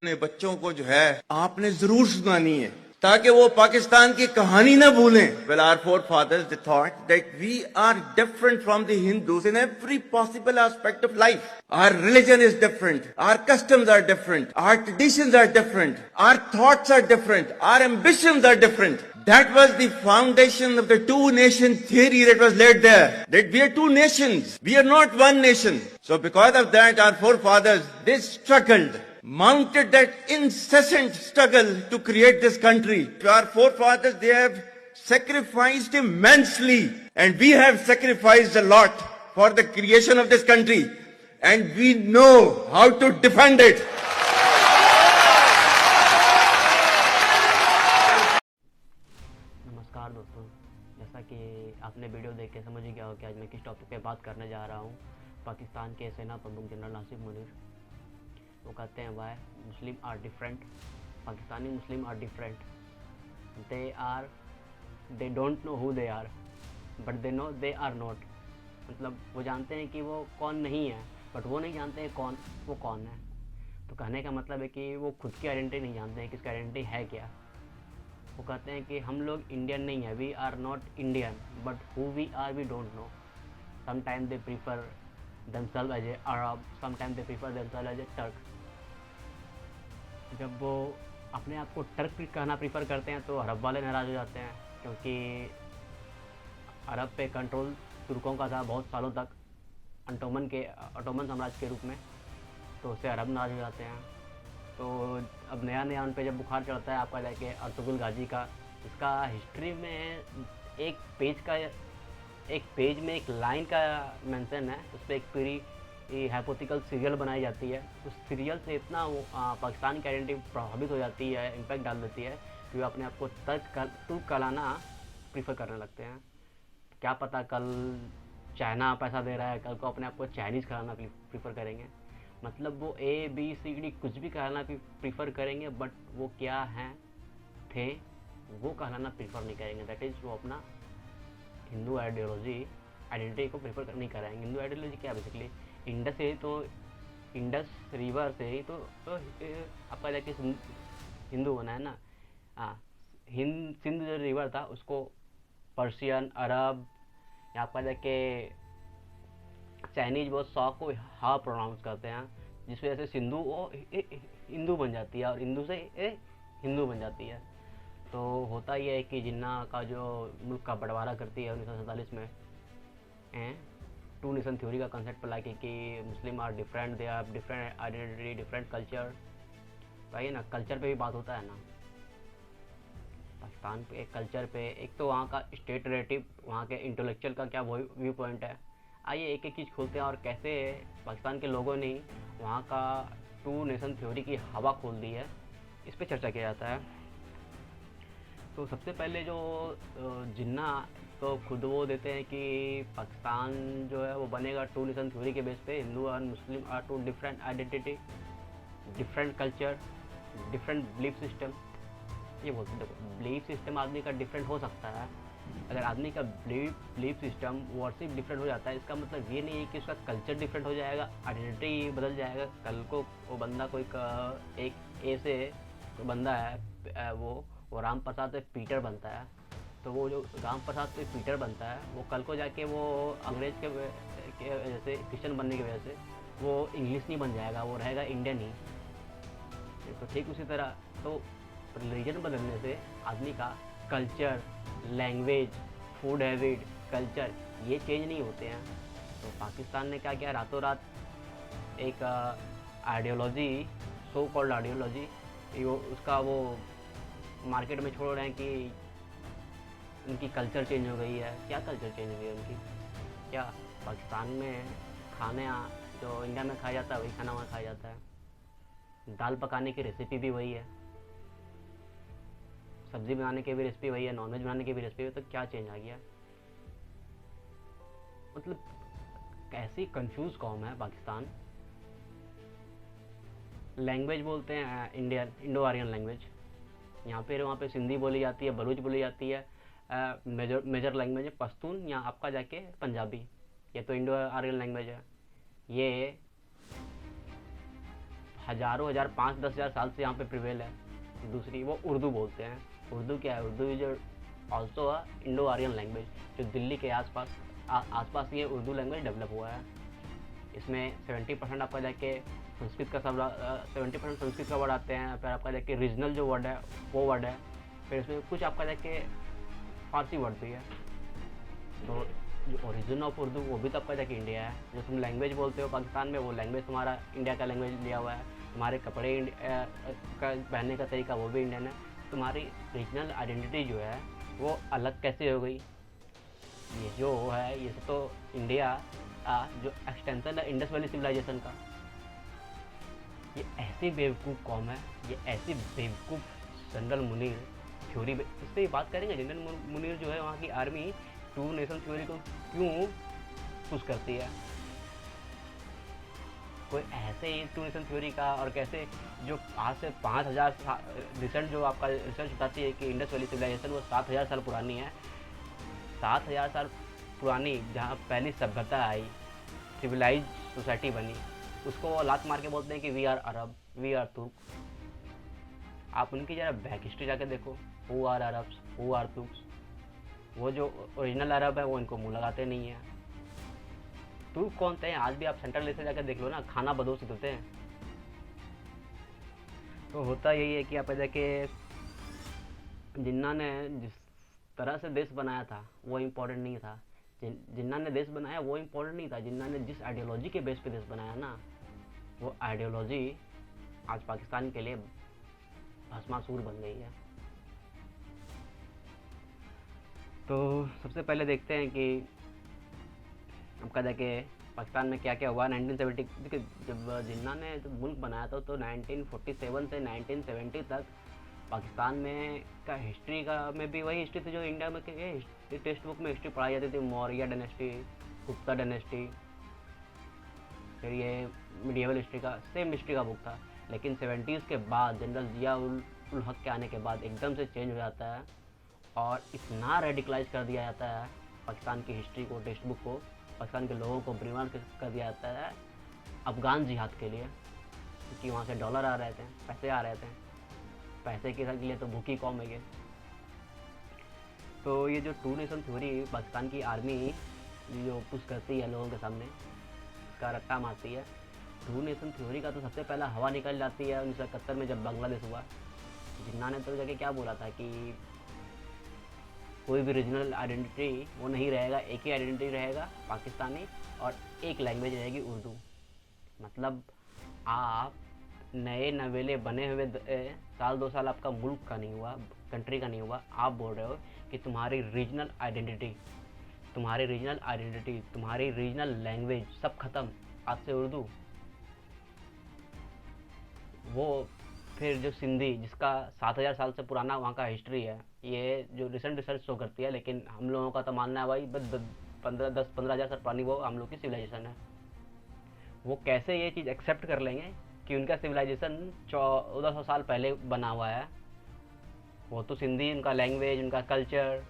अपने बच्चों को जो है आपने जरूर सुनानी है ताकि वो पाकिस्तान की कहानी ना भूलें. Well, our forefathers they thought that we are different from the Hindus in every possible aspect of life. Our religion is different. Our customs are different. Our traditions are different. Our thoughts are different. Our ambitions are different. That was the foundation of the two-nation theory that was laid there. That we are two nations. We are not one nation. So because of that, our forefathers, they struggled, mounted that incessant struggle to create this country. Our forefathers, they have sacrificed immensely, and we have sacrificed a lot for the creation of this country, and we know how to defend it. नमस्कार दोस्तों, जैसा कि आपने video देख के समझ ही गया हो कि आज मैं किस टॉपिक पे बात करने जा रहा हूँ. पाकिस्तान के सेना प्रमुख जनरल आसिफ मुनीर वो कहते हैं why Muslim are different. Pakistani Muslim are different. They don't know who they are but they know they are not. मतलब वो जानते हैं कि वो कौन नहीं है, बट वो नहीं जानते हैं वो कौन है. तो कहने का मतलब है कि वो खुद की आइडेंटिटी नहीं जानते हैं कि इसकी आइडेंटिटी है क्या. वो कहते हैं कि हम लोग इंडियन नहीं है, we are not Indian, but who we are we don't know. Sometime they prefer themselves as a Arab, sometime they prefer themselves as a Turk. जब वो अपने आप को टर्क कहना प्रीफर करते हैं तो अरब वाले नाराज़ हो जाते हैं, क्योंकि अरब पे कंट्रोल तुर्कों का था बहुत सालों तक ऑटोमन साम्राज्य के रूप में. तो उससे अरब नाराज़ हो जाते हैं. तो अब नया उन पे जब बुखार चढ़ता है आपका जाके अर्तुगरुल गाजी का, इसका हिस्ट्री में एक पेज में एक लाइन का मेंशन है. उस पर एक पूरी हाइपोथेटिकल सीरियल बनाई जाती है. उस सीरियल से इतना वो पाकिस्तान की आइडेंटिटी प्रभावित हो जाती है, इम्पैक्ट डाल देती है कि वो अपने आप को तुर्क कहलाना प्रीफर करने लगते हैं. क्या पता कल चाइना पैसा दे रहा है, कल को अपने आप को चाइनीज़ कहलाना प्रीफर करेंगे. मतलब वो ABCD कुछ भी कहलाना प्रीफर करेंगे, बट वो क्या हैं थे वो कहलाना प्रीफर नहीं करेंगे. दैट इज़ वो अपना हिंदू आइडेंटिटी को प्रीफर नहीं करेंगे. हिंदू आइडियोलॉजी क्या बेसिकली इंडस रिवर से ही तो आपका जाके हिंदू बना है ना. हाँ, सिंध जो रिवर था उसको पर्शियन, अरब या आपका जाके चाइनीज बहुत शौक को हा प्रोनाउंस करते हैं, जिस वजह से सिंधु वो हिंदू बन जाती है और हिंदू से हिंदू बन जाती है. तो होता ही है कि जिन्ना का जो मुल्क का बंटवारा करती है 1947 में टू नेशन थ्योरी का कंसेप्ट ला के कि Muslim are different, they are different identity, different culture. तो आइए ना, कल्चर पे भी बात होता है ना. पाकिस्तान पे कल्चर पे एक तो वहाँ का स्टेट नैरेटिव, वहाँ के इंटेलेक्चुअल का क्या व्यू पॉइंट है. आइए एक एक चीज़ खोलते हैं और कैसे पाकिस्तान के लोगों ने वहाँ का टू नेशन थ्योरी की हवा खोल दी है, इस पर चर्चा किया जाता है. तो सबसे पहले जो जिन्ना तो खुद वो देते हैं कि पाकिस्तान जो है वो बनेगा टू नेशन थ्योरी के बेस पे. हिंदू और Muslim are two different identity, different culture, different belief system. ये बोलते हैं. देखो, बिलीफ सिस्टम आदमी का डिफरेंट हो सकता है. अगर आदमी का बिलीफ सिस्टम वर्शिप डिफरेंट हो जाता है, इसका मतलब ये नहीं है कि उसका कल्चर डिफरेंट हो जाएगा, आइडेंटिटी बदल जाएगा. कल को वो बंदा कोई एक ए से बंदा है, वो राम प्रसाद से पीटर बनता है. तो वो जो राम प्रसाद से पीटर बनता है वो कल को जाके वो अंग्रेज के वजह से, क्रिश्चियन बनने की वजह से वो इंग्लिश नहीं बन जाएगा, वो रहेगा इंडियन ही. तो ठीक उसी तरह तो रिलीजन बदलने से आदमी का culture, language, food habit, culture ये चेंज नहीं होते हैं. तो पाकिस्तान ने क्या किया, रातों रात एक आइडियोलॉजी, सो कॉल्ड आइडियोलॉजी, उसका वो मार्केट में छोड़ रहे हैं कि उनकी कल्चर चेंज हो गई है. क्या कल्चर चेंज हो गई है उनकी? क्या पाकिस्तान में खाने जो इंडिया में खाया जाता है वही खाना वहाँ खाया जाता है. दाल पकाने की रेसिपी भी वही है, सब्जी बनाने की भी रेसिपी वही है, नॉनवेज बनाने की भी रेसिपी है. तो क्या चेंज आ गया? मतलब कैसी कंफ्यूज कौम है पाकिस्तान. लैंग्वेज बोलते हैं इंडो आर्यन लैंग्वेज. यहाँ पे वहाँ पे सिंधी बोली जाती है, बलूच बोली जाती है. मेजर लैंग्वेज है पश्तून, यहाँ आपका जाके पंजाबी. ये तो इंडो आर्यन लैंग्वेज है. ये हज़ारों हज़ार 5-10 हज़ार साल से यहाँ पे प्रिवेल है। दूसरी वो उर्दू बोलते हैं। उर्दू क्या है? Urdu is also a Indo Aryan language, जो दिल्ली के आसपास ये उर्दू लैंग्वेज डेवलप हुआ है। इसमें 70% आपका जाके संस्कृत का 70% संस्कृत का वर्ड आते हैं, फिर आपका जाके रीजनल जो वर्ड है वो वर्ड है, फिर इसमें कुछ आपका जाके फारसी वर्ड भी है। तो जो ओरिजिन ऑफ उर्दू वो भी तो आपका जाके इंडिया है। जो तुम लैंग्वेज बोलते हो पाकिस्तान में, वो लैंग्वेज तुम्हारा इंडिया का लैंग्वेज लिया हुआ है। तुम्हारे कपड़े का पहनने का तरीका वो भी इंडियन है। तुम्हारी रीजनल आइडेंटिटी जो है वो अलग कैसे हो गई? ये जो है ये सब तो इंडिया जो एक्सटेंशन है इंडस वैली सिविलाइजेशन का। ये ऐसी बेवकूफ़ कौम है, ये ऐसी बेवकूफ़ जनरल मुनीर थ्योरी, इस पर बात करेंगे। जनरल मुनीर जो है वहाँ की आर्मी टू नेशन थ्योरी को क्यों पुश करती है? कोई ऐसे ही टू नेशन थ्योरी का, और कैसे जो आज से 5000 रिसेंट जो आपका रिसर्च बताती है कि इंडस वैली सिविलाइजेशन वो 7000 साल पुरानी है। 7000 साल पुरानी जहाँ पहली सभ्यता आई, सिविलाइज सोसाइटी बनी, उसको वो लात मार के बोलते हैं कि we are Arab, we are Turk. आप उनकी जरा बैक हिस्ट्री जाके देखो, who are Arabs, who are Turks. वो जो ओरिजिनल अरब है वो इनको मुँह लगाते नहीं है। तुर्क कौन थे? आज भी आप सेंट्रल एशिया जाकर देख लो ना, खाना बदोश होते हैं। तो होता यही है कि आप जाके जिन्ना ने जिस तरह से देश बनाया था वो इम्पोर्टेंट नहीं था। जिन्ना ने देश बनाया वो इम्पोर्टेंट नहीं था। जिन्ना ने जिस आइडियोलॉजी के बेस पे देश बनाया ना, वो आइडियोलॉजी आज पाकिस्तान के लिए भस्मासुर बन गई है। तो सबसे पहले देखते हैं कि आपका जाके पाकिस्तान में क्या क्या हुआ 1970। देखिए, जब जिन्ना ने जब मुल्क बनाया था तो 1947 से 1970 तक पाकिस्तान में का हिस्ट्री का में भी वही हिस्ट्री थी जो इंडिया में के टेक्स्ट बुक में हिस्ट्री पढ़ाई जाती थी। मौर्य डायनेस्टी, गुप्ता डायनेस्टी, फिर ये मिडिएवल हिस्ट्री का सेम हिस्ट्री का बुक था। लेकिन 70s के बाद जनरल जिया उल हक के आने के बाद एकदम से चेंज हो जाता है और इतना रेडिकलाइज कर दिया जाता है पाकिस्तान की हिस्ट्री को, टेक्स्ट बुक को, पाकिस्तान के लोगों को ब्रीमार कर दिया जाता है अफ़गान जिहाद के लिए, क्योंकि वहाँ से डॉलर आ रहे थे, पैसे आ रहे थे। पैसे के लिए तो भूखी कौम है ये। तो ये जो टू नेशन थ्योरी पाकिस्तान की आर्मी जो पुश करती है लोगों के सामने, इसका रट्टा मारती है। टू नेशन थ्योरी का तो सबसे पहला हवा निकल जाती है 1971 में जब बांग्लादेश हुआ। जिन्ना ने तो जाके क्या बोला था कि कोई भी रीजनल आइडेंटिटी वो नहीं रहेगा, एक ही आइडेंटिटी रहेगा पाकिस्तानी, और एक लैंग्वेज रहेगी उर्दू। मतलब आप नए नवेले बने हुए साल 2 साल आपका मुल्क का नहीं हुआ, कंट्री का नहीं हुआ, आप बोल रहे हो कि तुम्हारी रीजनल आइडेंटिटी, तुम्हारी रीजनल लैंग्वेज सब खत्म, आज से उर्दू। वो फिर जो सिंधी, जिसका 7000 साल से पुराना वहाँ का हिस्ट्री है, ये जो रिसेंट रिसर्च शो करती है, लेकिन हम लोगों का तो मानना है भाई 10-15 हज़ार साल पुरानी वो हम लोग की सिविलाइजेशन है। वो कैसे ये चीज़ एक्सेप्ट कर लेंगे कि उनका सिविलाइजेशन 1400 साल पहले बना हुआ है? वो तो सिंधी, उनका लैंग्वेज, उनका कल्चर,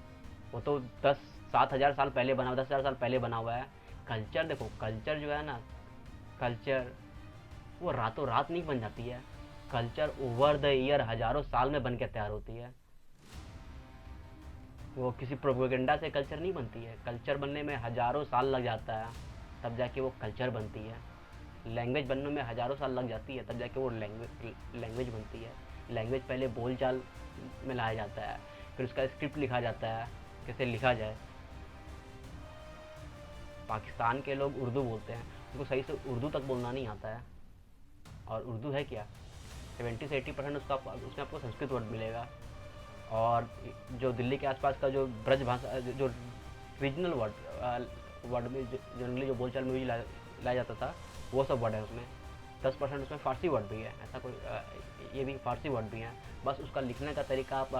वो तो 7,000 साल पहले बना हुआ, 10,000 साल पहले बना हुआ है। कल्चर देखो, कल्चर जो है ना, कल्चर वो रातों रात नहीं बन जाती है। कल्चर ओवर द ईयर हज़ारों साल में बन के तैयार होती है। वो किसी प्रोपेगेंडा से कल्चर नहीं बनती है। कल्चर बनने में हज़ारों साल लग जाता है, तब जाके वो कल्चर बनती है। लैंग्वेज बनने में हज़ारों साल लग जाती है, तब जाके वो लैंग्वेज बनती है। लैंग्वेज पहले बोलचाल में लाया जाता है, फिर उसका स्क्रिप्ट लिखा जाता है, कैसे लिखा जाए। पाकिस्तान के लोग उर्दू बोलते हैं, उनको सही से उर्दू तक बोलना नहीं आता है। और उर्दू है क्या? 70 से 80% उसमें आपको संस्कृत वर्ड मिलेगा। और जो दिल्ली के आसपास का जो ब्रज भाषा, जो रीजनल वर्ड में जनरली जो बोलचाल में लाया जाता था, वो सब वर्ड है उसमें। 10% उसमें फ़ारसी वर्ड भी है, ऐसा कोई ये भी फ़ारसी वर्ड भी हैं। बस उसका लिखने का तरीका आप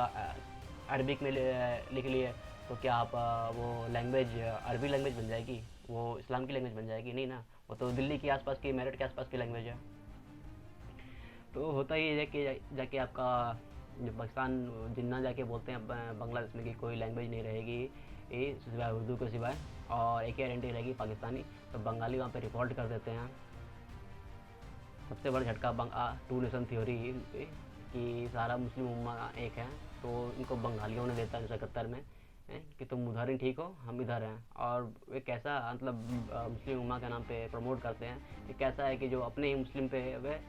अरबिक में लिख लिए तो क्या आप वो लैंग्वेज अरबी लैंग्वेज बन जाएगी? वो इस्लाम की लैंग्वेज बन जाएगी? नहीं ना, वो तो दिल्ली के आसपास की, मेरठ के आसपास की लैंग्वेज है। तो होता ही है कि जाके आपका जो पाकिस्तान जिन्ना जाके बोलते हैं बांग्लादेश में कि कोई लैंग्वेज नहीं रहेगी ये सिवाय उर्दू के सिवाय, और एक ही आइडेंटिटी रहेगी पाकिस्तानी। तो बंगाली वहाँ पे रिपोर्ट कर देते हैं। सबसे बड़ा झटका टू नेशन थ्योरी कि सारा मुस्लिम उम्मा एक है, तो इनको बंगालियों ने देता है 1971 में कि तुम उधर ही ठीक हो, हम इधर हैं। और वे कैसा मतलब मुस्लिम उम्मा के नाम पे प्रमोट करते हैं कि कैसा है कि जो अपने ही मुस्लिम पे वे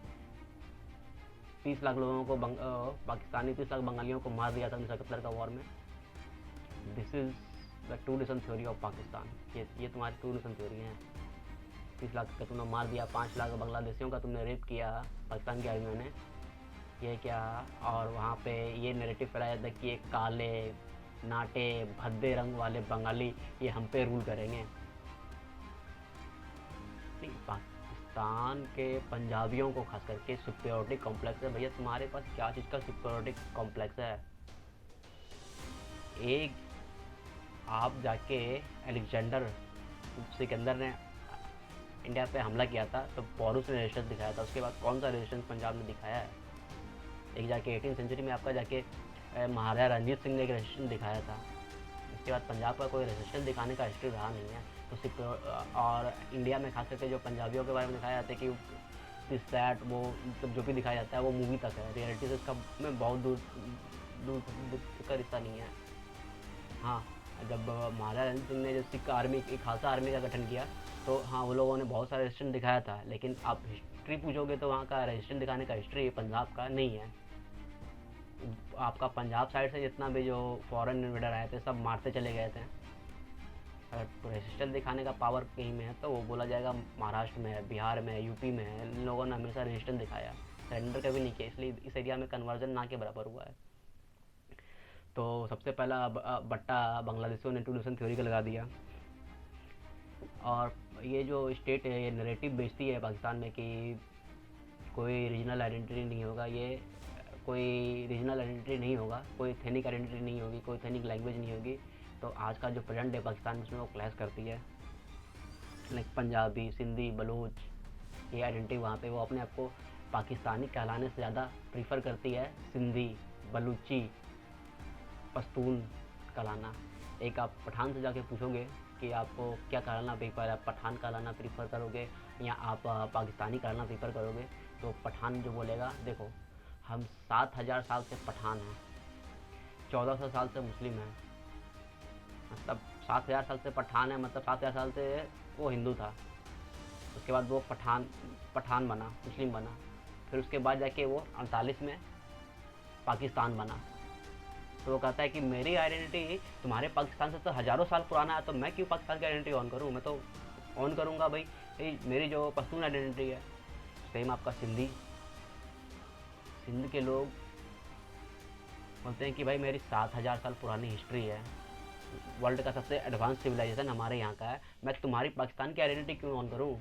30 लाख लोगों को पाकिस्तानी 30 लाख बंगालियों को मार दिया था 1971 का वॉर में। This is the two nation theory of Pakistan. ये तुम्हारी टू नेशन थ्योरी है। 30 लाख का तुमने मार दिया, 5 लाख बांग्लादेशियों का तुमने रेप किया पाकिस्तान की आर्मी ने, ये क्या। और वहाँ पे ये नैरेटिव फैलाया जाता है कि ये काले नाटे भद्दे रंग वाले बंगाली ये हम पे रूल करेंगे। नहीं, पाकिस्तान के पंजाबियों को खास करके सुपीरियरिटी कॉम्प्लेक्स है। भैया तुम्हारे पास क्या चीज़ का सुपीरियरिटी कॉम्प्लेक्स है? एक आप जाके अलेक्जेंडर सिकंदर ने इंडिया पे हमला किया था तो पॉरुस ने रेजिस्टेंस दिखाया था, उसके बाद कौन सा रेजिस्टेंस पंजाब ने दिखाया है? एक जाके 18वीं सेंचुरी में आपका जाके महाराजा रणजीत सिंह ने एक रेजिस्टेंस दिखाया था। उसके बाद पंजाब का कोई रेजिस्टेंस दिखाने का हिस्ट्री रहा नहीं है। तो सिर्फ और इंडिया में खास करके जो पंजाबियों के बारे में दिखाया जाता है कि दिस दैट, वो मतलब जो भी दिखाया जाता है वो मूवी तक है, रियलिटी से इसका में बहुत दूर दूर का रिश्ता नहीं है। हाँ, जब महाराजा रणजीत सिंह ने जो सिख आर्मी, एक खालसा आर्मी का गठन किया, तो हाँ वो लोगों ने बहुत सारा रेजिस्टेंस दिखाया था, लेकिन आप हिस्ट्री पूछोगे तो वहाँ का रेजिस्टेंस दिखाने का हिस्ट्री पंजाब का नहीं है। आपका पंजाब साइड से जितना भी जो फॉरेन इन्वेडर आए थे सब मारते चले गए थे। अगर रेजिस्टेंस दिखाने का पावर कहीं में है तो वो बोला जाएगा महाराष्ट्र में है, बिहार में है, यूपी में है। इन लोगों ने हमेशा रेजिस्टेंस दिखाया, सरेंडर कभी नहीं किया, इसलिए इस एरिया में कन्वर्जन ना के बराबर हुआ है। तो सबसे पहला बट्टा बांग्लादेशियों ने टू नेशन थ्योरी का लगा दिया। और ये जो स्टेट है ये नैरेटिव बेचती है पाकिस्तान में कि कोई रीजनल आइडेंटिटी नहीं होगा, ये कोई रीजनल आइडेंटिटी नहीं होगा, कोई एथनिक आइडेंटिटी नहीं होगी, कोई एथनिक लैंग्वेज नहीं होगी। तो आज का जो प्रेजेंट है पाकिस्तान में उसमें वो क्लैश करती है। लाइक पंजाबी, सिंधी, बलूच, ये आइडेंटिटी वहाँ पे वो अपने आप को पाकिस्तानी कहलाने से ज़्यादा प्रीफर करती है सिंधी, बलूची, पश्तून कहलाना। एक आप पठान से जाके पूछोगे कि आपको क्या कहलाना प्रीफर है, आप पठान कहलाना प्रीफर करोगे या आप पाकिस्तानी कहलाना प्रीफर करोगे, तो पठान जो बोलेगा देखो हम 7000 साल से पठान हैं, 1400 साल से मुस्लिम हैं, मतलब 7000 साल से पठान है, मतलब 7000 साल से वो हिंदू था, उसके बाद वो पठान बना, मुस्लिम बना, फिर उसके बाद जाके वो 48 में पाकिस्तान बना। तो वो कहता है कि मेरी आइडेंटिटी तुम्हारे पाकिस्तान से तो हज़ारों साल पुराना है, तो मैं क्यों पाकिस्तान की आइडेंटिटी ऑन करूँ? मैं तो ऑन करूँगा भाई मेरी जो पश्तून आइडेंटिटी है। सेम आपका सिंध के लोग बोलते हैं कि भाई मेरी 7000 साल पुरानी हिस्ट्री है, वर्ल्ड का सबसे एडवांस सिविलाइजेशन हमारे यहाँ का है, मैं तुम्हारी पाकिस्तान की आइडेंटिटी क्यों ऑन करूँ?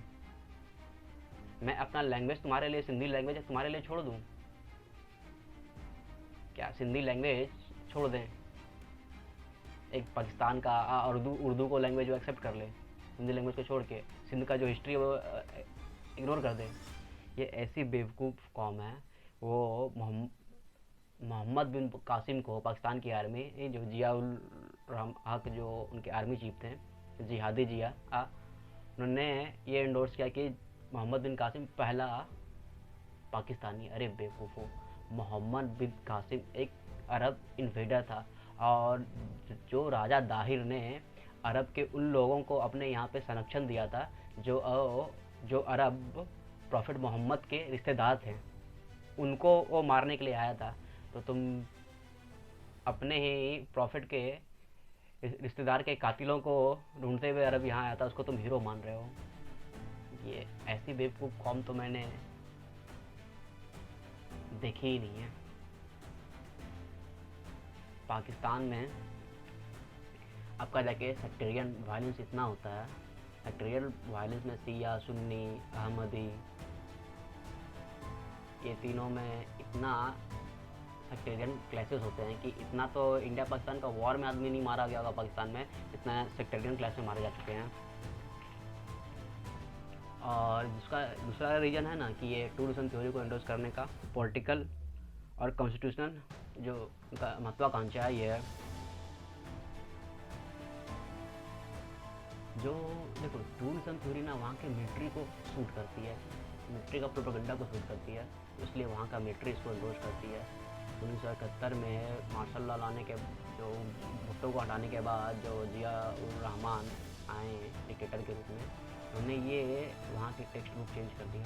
मैं अपना लैंग्वेज तुम्हारे लिए, सिंधी लैंग्वेज तुम्हारे लिए छोड़ दूँ क्या? सिंधी लैंग्वेज छोड़ दें, एक पाकिस्तान का उर्दू को लैंग्वेज वो एक्सेप्ट कर ले, हिंदी लैंग्वेज को छोड़ के सिंध का जो हिस्ट्री है वो इग्नोर कर दे। ये ऐसी बेवकूफ़ कौम है। वो मोहम्मद बिन कासिम को पाकिस्तान की आर्मी, जो जियाउल हक जो उनके आर्मी चीफ थे, जिहादी जिया, उन्होंने ये इंडोर्स किया कि मोहम्मद बिन कासिम पहला पाकिस्तानी। अरे बेवकूफ़ो, मोहम्मद बिन कासिम एक अरब इन्वेडर था, और जो राजा दाहिर ने अरब के उन लोगों को अपने यहाँ पे संरक्षण दिया था जो अरब प्रॉफिट मोहम्मद के रिश्तेदार थे, उनको वो मारने के लिए आया था। तो तुम अपने ही प्रॉफिट के रिश्तेदार के कातिलों को ढूंढते हुए अरब यहाँ आया था, उसको तुम हीरो मान रहे हो। ये ऐसी बेवकूफ़ कौम तो मैंने देखी ही नहीं है। पाकिस्तान में आपका जाके सेक्टेरियन वायलेंस इतना होता है, सेक्टेरियन वायलेंस में शिया, सुन्नी, अहमदी, ये तीनों में इतना सेक्टेरियन क्लैशेस होते हैं कि इतना तो इंडिया पाकिस्तान का वॉर में आदमी नहीं मारा गया होगा पाकिस्तान में, इतना सेक्टेरियन क्लैश में मारे जा चुके हैं। और जिसका दूसरा रीज़न है ना कि ये टू नेशन थ्योरी को एंडोर्स करने का पॉलिटिकल और कॉन्स्टिट्यूशनल जो उनका महत्वाकांक्षा है, ये है जो देखो टू नेशन थ्योरी ना वहाँ के मिलिट्री को सूट करती है। मिलिट्री का प्रोपेगेंडा को सूट करती है, इसलिए वहाँ का मिलिट्री इसको एंडोर्स करती है। 1971 में मार्शल लॉ लाने के जो भुट्टो को हटाने के बाद जो जिया उर रहमान आए डिक्टेटर के रूप में, उन्होंने ये वहाँ की टेक्स्ट बुक चेंज कर दिया।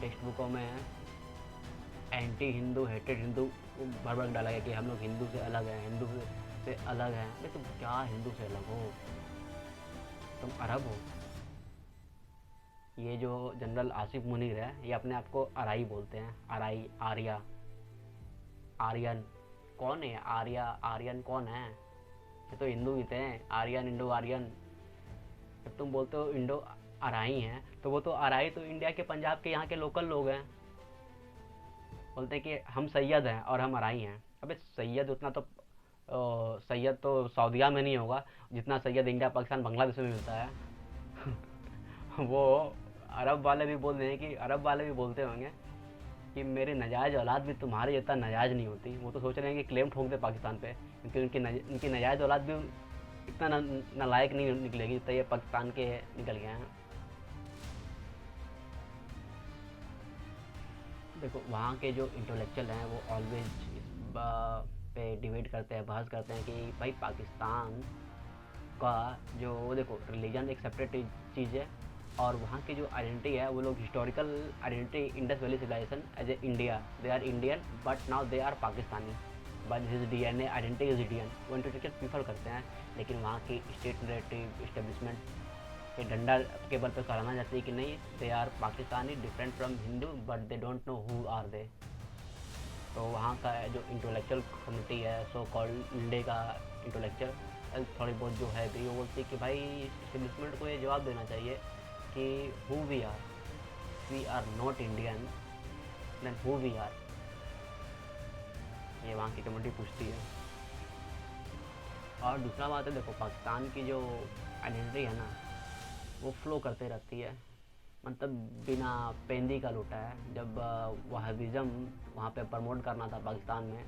टेक्स्ट बुकों में एंटी हिंदू, हेटेड हिंदू भर भर के डाला गया कि हम लोग हिंदू से अलग हैं, हिंदू से अलग हैं। अरे तुम क्या हिंदू से अलग हो? तुम अरब हो। ये जो जनरल आसिफ मुनीर है, ये अपने आप को अराई बोलते हैं। अराई, आर्या, आर्यन। कौन है आर्या? आर्यन कौन है? ये तो हिंदू ही थे, आर्यन, इंडो आर्यन। जब तुम बोलते हो इंडो अराई हैं, तो वो तो अराई तो इंडिया के, पंजाब के, यहाँ के लोकल लोग हैं। बोलते हैं कि हम सैयद हैं और हम अराई हैं। अबे सैयद उतना तो सैयद तो सऊदीया में नहीं होगा जितना सैयद इंडिया, पाकिस्तान, बांग्लादेश में मिलता है। वो अरब वाले भी बोल रहे हैं कि, अरब वाले भी बोलते होंगे कि मेरी नाजायज़ औलाद भी तुम्हारे जितना नाजायज़ नहीं होती। वो तो सोच रहे हैं कि क्लेम ठोक दे पाकिस्तान पे, क्योंकि उनकी नाजायज़ औलाद भी इतना नालायक नहीं निकलेगी जितना ये पाकिस्तान के निकल गए हैं। देखो वहाँ के जो इंटेलेक्चुअल हैं वो ऑलवेज इस पे डिबेट करते हैं, बहस करते हैं कि भाई पाकिस्तान का जो, देखो रिलीजन एक सेपरेट चीज़ है, और वहाँ की जो आइडेंटिटी है वो लोग historical identity, Indus valley civilization as a India, they are Indian but now they are Pakistani, but his DNA identity is Indian. वो इंटेलेक्चुअल प्रीफर करते हैं, लेकिन वहाँ की स्टेट नरेटिव इस्टेब्लिशमेंट के डंडा के बल पर कराना चाहती है कि नहीं, they are Pakistani, different from Hindu, but they don't know who are they. तो वहाँ का जो इंटेलेक्चुअल कम्युनिटी है, सो कॉल्ड इंडिया का इंटेलेक्चुअल थोड़ी बहुत जो है भी, वो बोलती है कि भाई इस्टेब्लिशमेंट को ये जवाब देना चाहिए कि who we are not Indian, then who we are. ये वहाँ की कम्युनिटी पूछती है। और दूसरा बात है, देखो पाकिस्तान की जो आइडेंटिटी है ना, वो फ्लो करते रहती है, मतलब बिना पेंदी का लूटा है। जब वहाबिज़म वहाँ पे प्रमोट करना था पाकिस्तान में,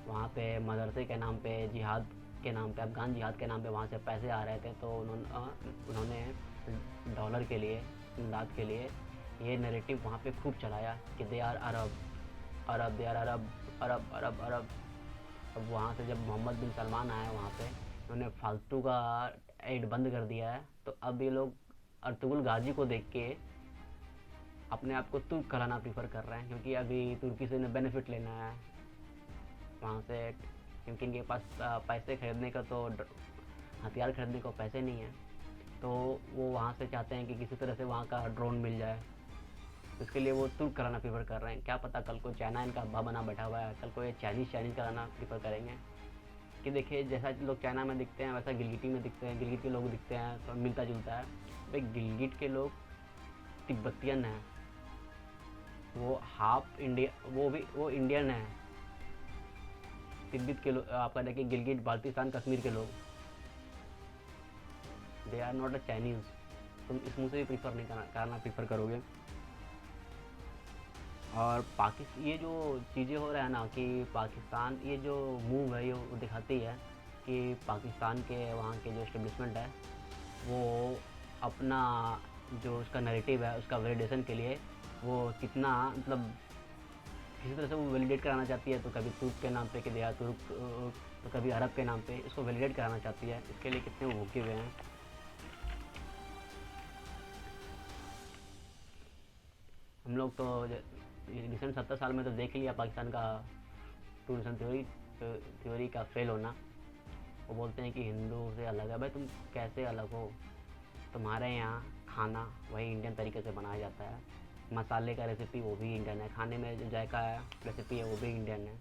वहाँ पे मदरसे के नाम पे, जिहाद के नाम पे, अफ़गान जिहाद के नाम पे वहाँ से पैसे आ रहे थे, तो उन्होंने डॉलर के लिए, इमदाद के लिए ये नैरेटिव वहाँ पे खूब चलाया कि they are Arab, Arab, they are अरब, अरब, अरब, अरब। अब वहाँ से जब मोहम्मद बिन सलमान आए वहाँ पे, उन्होंने फालतू का एड बंद कर दिया है, तो अब ये लोग अर्तुगरुल गाजी को देख के अपने आप को तुर्क कराना प्रीफर कर रहे हैं, क्योंकि अभी तुर्की से इन्हें बेनिफिट लेना है वहाँ से, क्योंकि इनके पास पैसे खरीदने का, तो हथियार खरीदने को पैसे नहीं है, तो वो वहाँ से चाहते हैं कि किसी तरह से वहाँ का ड्रोन मिल जाए। इसके लिए वो तुर्क कराना प्रीफर कर रहे हैं। क्या पता कल को चाइना इनका अब्बा बना बैठा हुआ है, कल को ये चाइनीज़ कराना प्रीफर करेंगे कि देखिए जैसा लोग चाइना में दिखते हैं वैसा गिलगिटी में दिखते हैं, गिलगिट के लोग दिखते हैं, तो मिलता जुलता है। भाई गिलगिट के लोग तिब्बतियन हैं, वो हाफ इंडिया, वो इंडियन है। तिब्बत के लोग, आपका देखिए गिलगिट, बाल्टिस्तान, कश्मीर के लोग, they are not a Chinese. तुम इस मुँह से भी प्रीफर नहीं कराना प्रीफर करोगे। और ये जो चीज़ें हो रहा है ना कि पाकिस्तान, ये जो मूव है ये वो दिखाती है कि पाकिस्तान के वहाँ के जो इस्टेब्लिशमेंट है वो अपना जो उसका नैरेटिव है उसका वैलिडेशन के लिए वो कितना, मतलब किसी तरह से वो वैलिडेट कराना चाहती है, तो कभी तुर्क के नाम पे कि दिया तुर्क, तो कभी अरब के नाम पे इसको वैलिडेट कराना चाहती है। इसके लिए कितने वो भूखे हुए हैं। हम लोग तो रिसेंट 70 साल में तो देख लिया पाकिस्तान का टू नेशन थ्योरी का फेल होना। वो बोलते हैं कि हिंदू से अलग है। भाई तुम कैसे अलग हो? तुम्हारे यहाँ खाना वही इंडियन तरीके से बनाया जाता है, मसाले का रेसिपी वो भी इंडियन है, खाने में जो जायका है रेसिपी है वो भी इंडियन है।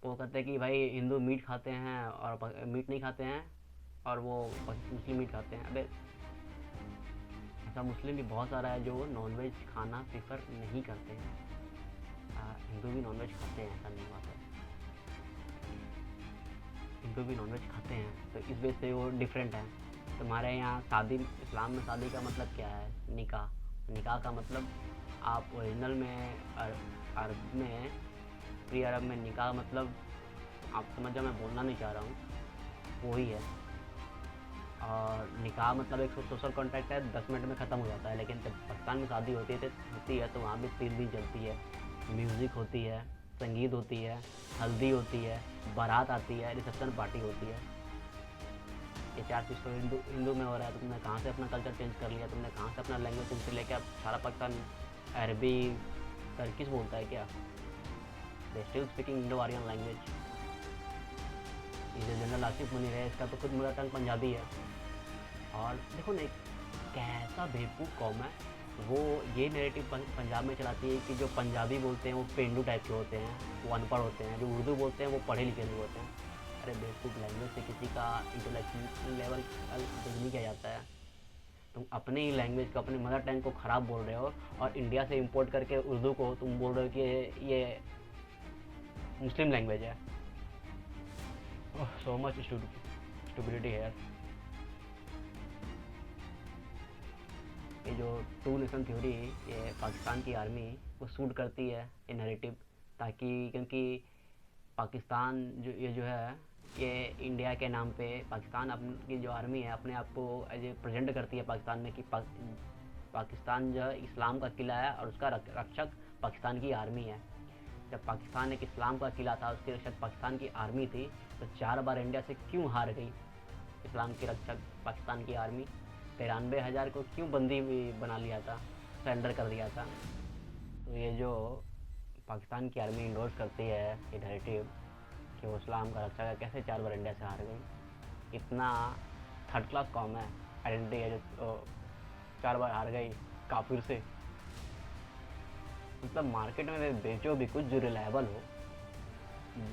वो कहते हैं कि भाई हिंदू मीट खाते हैं और मीट नहीं खाते हैं, और वो मुस्लिम मीट खाते हैं। अबे ऐसा मुस्लिम भी बहुत सारा है जो नॉनवेज खाना प्रीफर नहीं करते हैं। हिंदू भी नॉनवेज खाते हैं, ऐसा नहीं बात है, हिंदू भी नॉनवेज खाते हैं, तो इस वजह से वो डिफरेंट है। तुम्हारे यहाँ शादी, इस्लाम में शादी का मतलब क्या है? निकाह। निकाह का मतलब आप ओरिजिनल में अरब में, प्री अरब में निकाह मतलब आप समझ जाओ, मैं बोलना नहीं चाह रहा हूँ, वही है। और निकाह मतलब एक सोशल कॉन्ट्रैक्ट है, 10 मिनट में ख़त्म हो जाता है। लेकिन जब पाकिस्तान में शादी होती है तो वहाँ भी 3 दिन चलती है। म्यूज़िक होती है, संगीत होती है, हल्दी होती है, बारात आती है, रिसेप्शन पार्टी होती है। ये 4 चीज़ तो हिंदू में हो रहा है। तो तुमने कहाँ से अपना कल्चर चेंज कर लिया, तुमने कहाँ से अपना लैंग्वेज चेंज कर लिया? क्या सारा पाकिस्तान अरबी टर्किश बोलता है क्या? They still speaking Indo Aryan language. ये जो जनरल आसिफ मुनीर है, इसका तो खुद मदर टंग पंजाबी है। और देखो ना, कैसा बेवकूफ़ कौम है। वो ये नैरेटिव पंजाब में चलाती है कि जो पंजाबी बोलते हैं वो पेंडू टाइप के होते हैं, वो अनपढ़ होते हैं। जो उर्दू बोलते हैं वो पढ़े लिखे नहीं होते हैं। अरे बेवकूफ़, लैंग्वेज से किसी का इंटेलेक्चुअल लेवल जज नहीं किया जाता है। तुम अपने ही लैंग्वेज को, अपने मदर टंग को ख़राब बोल रहे हो, और इंडिया से इंपोर्ट करके उर्दू को तुम बोल रहे हो कि ये मुस्लिम लैंग्वेज है। सो मच स्टूपिडिटी है। ये जो टू नेशन थ्योरी, ये पाकिस्तान की आर्मी को सूट करती है ये नैरेटिव, ताकि क्योंकि पाकिस्तान जो है, ये इंडिया के नाम पे पाकिस्तान की जो आर्मी है अपने आप को एज ए प्रेजेंट करती है पाकिस्तान में कि पाकिस्तान जो है इस्लाम का किला है और उसका रक्षक पाकिस्तान की आर्मी है। जब पाकिस्तान एक इस्लाम का किला था, उसके रक्षक पाकिस्तान की आर्मी थी, तो 4 बार इंडिया से क्यों हार गई इस्लाम की रक्षक पाकिस्तान की आर्मी? 93,000 को क्यों बंदी बना लिया था, सरेंडर कर दिया था? तो ये जो पाकिस्तान की आर्मी इंडोर्स करती है ये नैरेटिव कि वो इस्लाम का रक्षा है, कैसे 4 बार इंडिया से हार गई? इतना थर्ड क्लास कौम है, आइडेंटिटी है जो 4 बार हार गई काफिर से। मतलब मार्केट में बेचो भी कुछ जो रिलायबल हो,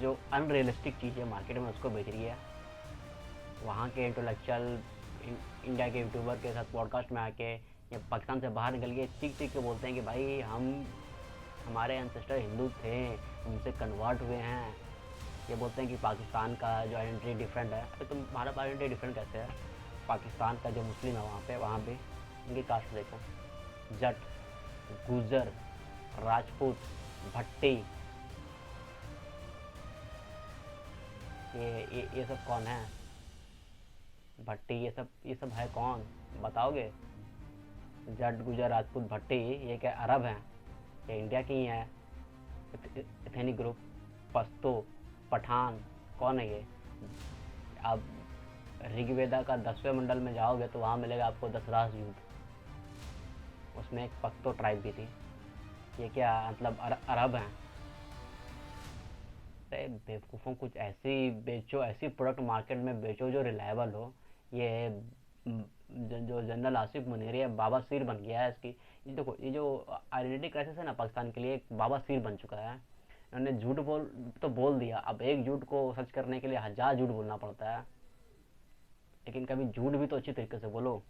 जो अनरियलिस्टिक चीज़ है मार्केट में उसको बेच रही है। वहाँ के इंटेलेक्चुअल इंडिया के यूट्यूबर के साथ पॉडकास्ट में आके या पाकिस्तान से बाहर निकल के चीख के बोलते हैं कि भाई हमारे एंसेस्टर हिंदू थे, उनसे कन्वर्ट हुए हैं। ये बोलते हैं कि पाकिस्तान का जो आइडेंटिटी डिफरेंट है। अरे तुम्हारा आइडेंटिटी डिफरेंट कैसे है? पाकिस्तान का जो मुस्लिम है वहाँ पे इनकी कास्ट देखो, जट, गुजर, राजपूत, भट्टी, ये सब कौन है? भट्टी, ये सब है कौन, बताओगे? जट, गुजर, राजपूत, भट्टी, ये क्या अरब हैं? ये इंडिया की ही है एथनिक ग्रुप। पश्तो, पठान, कौन है ये? आप ऋग्वेदा का 10वें मंडल में जाओगे तो वहाँ मिलेगा आपको दशराज युद्ध, उसमें एक पश्तो ट्राइब भी थी। ये क्या मतलब अरब हैं? अरे बेवकूफ़ों, कुछ ऐसी बेचो, ऐसी प्रोडक्ट मार्केट में बेचो जो रिलायबल हो। ये जो जनरल आसिफ मुनीरी है, बाबा सिर बन गया है इसकी। ये देखो, ये जो आइडेंटिटी क्राइसिस है ना पाकिस्तान के लिए, एक बाबा सिर बन चुका है। उन्होंने झूठ बोल दिया। अब एक झूठ को सच करने के लिए 1000 झूठ बोलना पड़ता है। लेकिन कभी झूठ भी तो अच्छी तरीके से बोलो।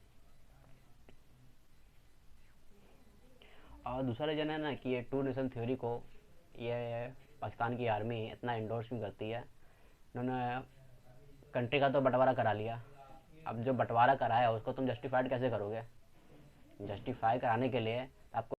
और दूसरा रीजन है ना कि ये टू नेशन थ्योरी को ये पाकिस्तान की आर्मी इतना इंडोर्स भी करती है। उन्होंने कंट्री का तो बंटवारा करा लिया। अब जो बंटवारा कराया उसको तुम जस्टिफाइड कैसे करोगे? जस्टिफाई कराने के लिए